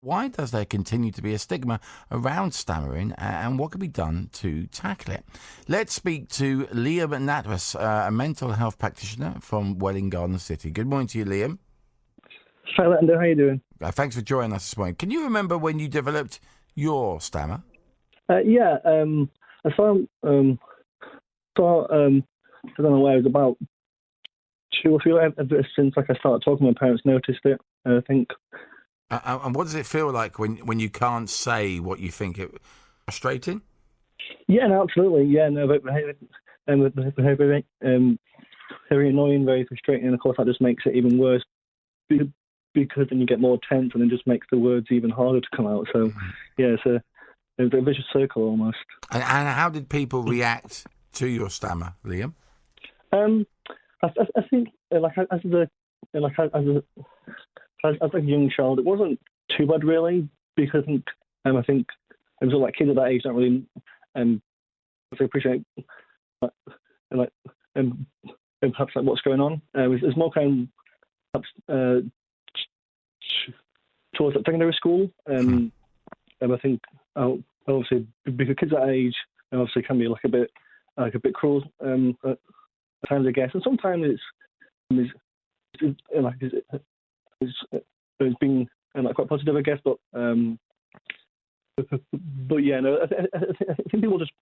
Why does there continue to be a stigma around stammering, and what can be done to tackle it? Let's speak to Liam Nattrass, a mental health practitioner from Welwyn Garden City. Good morning to you, Liam. Hi, Lando. How you doing? Thanks for joining us this morning. Can you remember when you developed your stammer? I saw, I don't know where, it was about 2 or 3 ever since I started talking, my parents noticed it, I think. And what does it feel like when you can't say what you think? It frustrating? Yeah, no, absolutely. Yeah, no, but very annoying, very frustrating, and of course that just makes it even worse because then you get more tense and it just makes the words even harder to come out. So, yeah, it's a vicious circle almost. And how did people react to your stammer, Liam? I think as a young child, it wasn't too bad really, because I think it was like kids at that age don't really appreciate perhaps what's going on. It's more kind of perhaps towards secondary school. I think obviously because kids at that age obviously can be a bit cruel at times, I guess, and sometimes it's been quite positive, I guess, but yeah, no, I think people just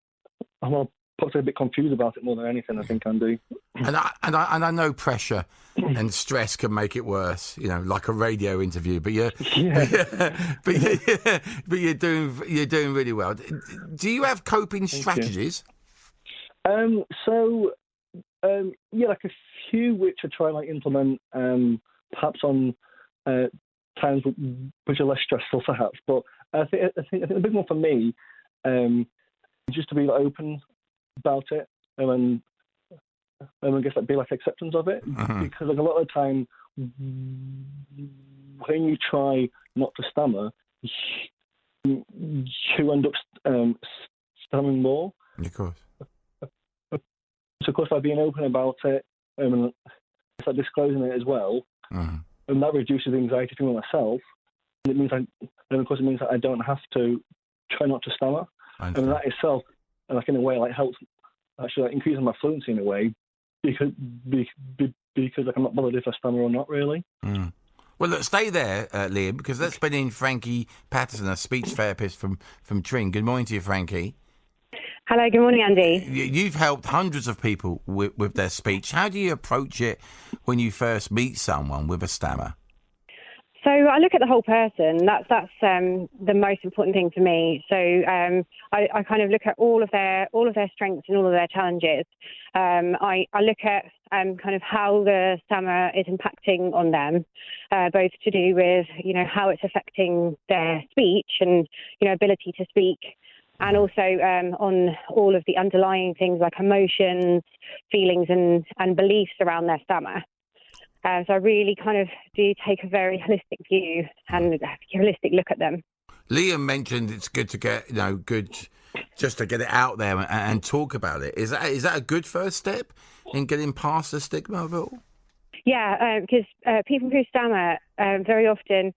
are possibly a bit confused about it more than anything. I think, Andy. And I know pressure and stress can make it worse, like a radio interview. But you're doing really well. Do you have coping strategies? Like a few which I try implement, perhaps on times which are less stressful, perhaps. But I think a big one for me, just to be open about it, and I guess be acceptance of it, because a lot of the time when you try not to stammer, you end up stammering more. Of course. So, of course, by being open about it and disclosing it as well, and that reduces the anxiety for myself. And it means, it means that I don't have to try not to stammer. And that itself, in a way, helps actually increasing my fluency in a way, because I'm not bothered if I stammer or not, really. Well, look, stay there, Liam, because let's bring in Frankie Paterson, a speech therapist from Tring. Good morning to you, Frankie. Hello, good morning, Andy. You've helped hundreds of people with their speech. How do you approach it when you first meet someone with a stammer? So I look at the whole person. That's the most important thing for me. So I kind of look at all of their strengths and all of their challenges. I look at kind of how the stammer is impacting on them, both to do with how it's affecting their speech and ability to speak. And also on all of the underlying things like emotions, feelings and beliefs around their stammer. So I really kind of do take a very holistic view and a holistic look at them. Liam mentioned it's good to get, just to get it out there and talk about it. Is that a good first step in getting past the stigma of it all? Yeah, because people who stammer very often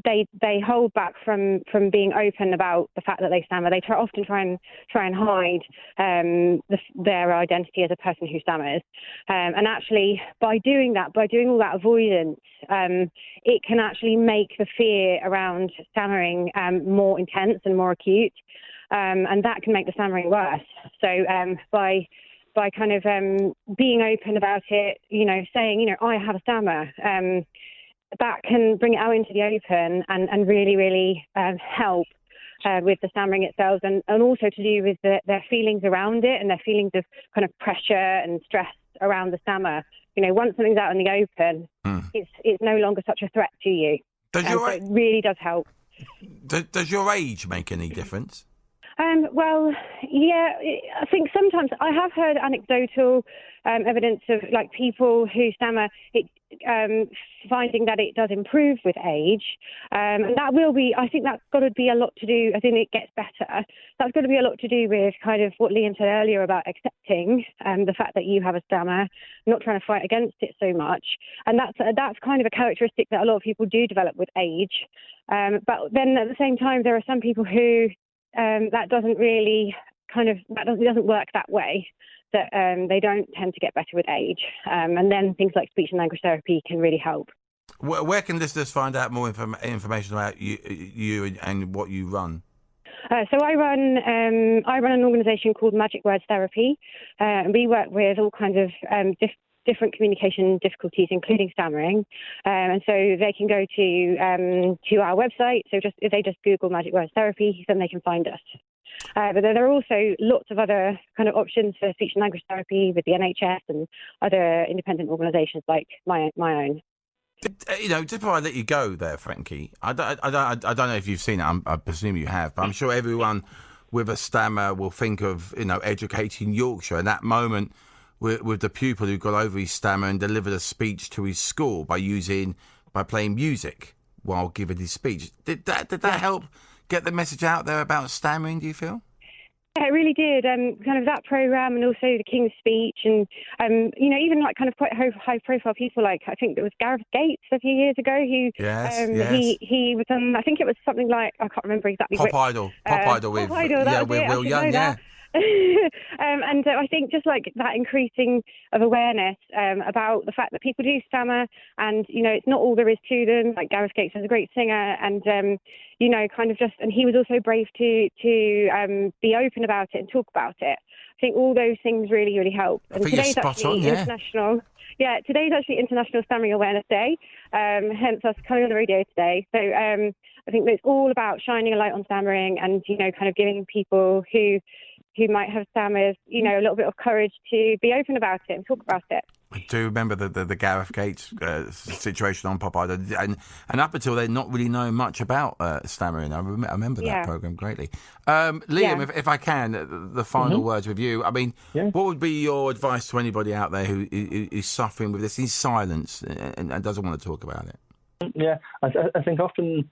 they hold back from being open about the fact that they stammer. They often try and hide their identity as a person who stammers. And actually, by doing all that avoidance, it can actually make the fear around stammering more intense and more acute, and that can make the stammering worse. So by kind of being open about it, saying, I have a stammer. That can bring it out into the open and really, really help with the stammering itself, and also to do with their feelings around it and their feelings of kind of pressure and stress around the stammer. Once something's out in the open, it's no longer such a threat to you. So it really does help. Does your age make any difference? Well, yeah, I think sometimes I have heard anecdotal evidence of like people who stammer, finding that it does improve with age. And that will be, I think that's got to be a lot to do, I think it gets better. That's got to be a lot to do with kind of what Liam said earlier about accepting the fact that you have a stammer, not trying to fight against it so much. And that's kind of a characteristic that a lot of people do develop with age. But then at the same time, there are some people who that doesn't really it doesn't work that way, that they don't tend to get better with age. And then things like speech and language therapy can really help. Where can listeners find out more information about you and what you run? So I run an organisation called Magic Words Therapy. And we work with all kinds of different communication difficulties, including stammering. And so they can go to our website. So if they just Google Magic Words Therapy, then they can find us. But there are also lots of other kind of options for speech and language therapy with the NHS and other independent organisations like my own. Just before I let you go there, Frankie, I don't know if you've seen it. I presume you have, but I'm sure everyone with a stammer will think of educating Yorkshire and that moment with the pupil who got over his stammer and delivered a speech to his school by playing music while giving his speech. Did that help get the message out there about stammering, do you feel? Yeah, it really did. Kind of that programme and also the King's Speech and, even like kind of quite high profile people like, I think it was Gareth Gates a few years ago who, yes. he was on, I think it was something like, I can't remember exactly Pop Idol with Will Young, yeah. And I think just like that increasing of awareness about the fact that people do stammer and, it's not all there is to them. Like Gareth Gates is a great singer and, and he was also brave to be open about it and talk about it. I think all those things really, really help. And today's actually today's actually International Stuttering Awareness Day, hence us coming on the radio today. So I think it's all about shining a light on stammering and, kind of giving people who might have stammers, a little bit of courage to be open about it and talk about it. I do remember the Gareth Gates situation on Pop Idol, and up until then, not really knowing much about stammering. I remember that programme greatly. Liam, if I can, the final words with you. I mean, what would be your advice to anybody out there who is suffering with this in silence and doesn't want to talk about it? Yeah, I think often,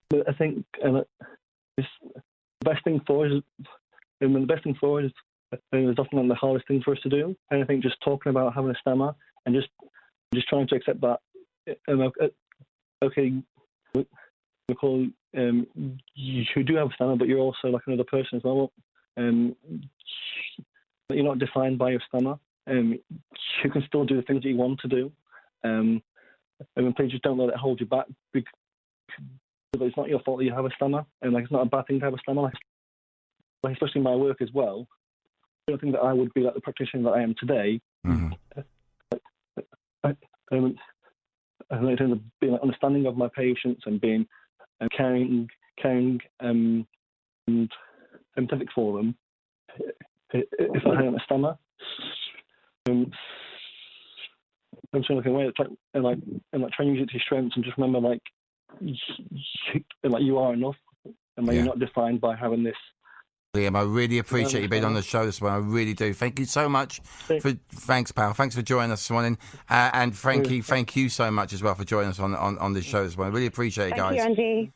the best thing for us is often one of the hardest things for us to do. And I think just talking about having a stammer and just trying to accept that, okay, Nicole, you do have a stammer, but you're also like another person as well. You're not defined by your stammer. You can still do the things that you want to do. And please just don't let it hold you back, because it's not your fault that you have a stammer, and it's not a bad thing to have a stammer. Like especially in my work as well. I don't think that I would be like the practitioner that I am today. Mm-hmm. In terms of being like, understanding of my patients and being caring and empathetic for them. If I hadn't a stammer, I'm trying to way and try and use it to your strengths and just remember you are enough and you're not defined by having this. Liam, I really appreciate you being on the show this morning. I really do. Thank you so much. Thanks, pal. Thanks for joining us this morning. And Frankie, thank you so much as well for joining us on this show this morning. I really appreciate it, guys. Thank you, Andy.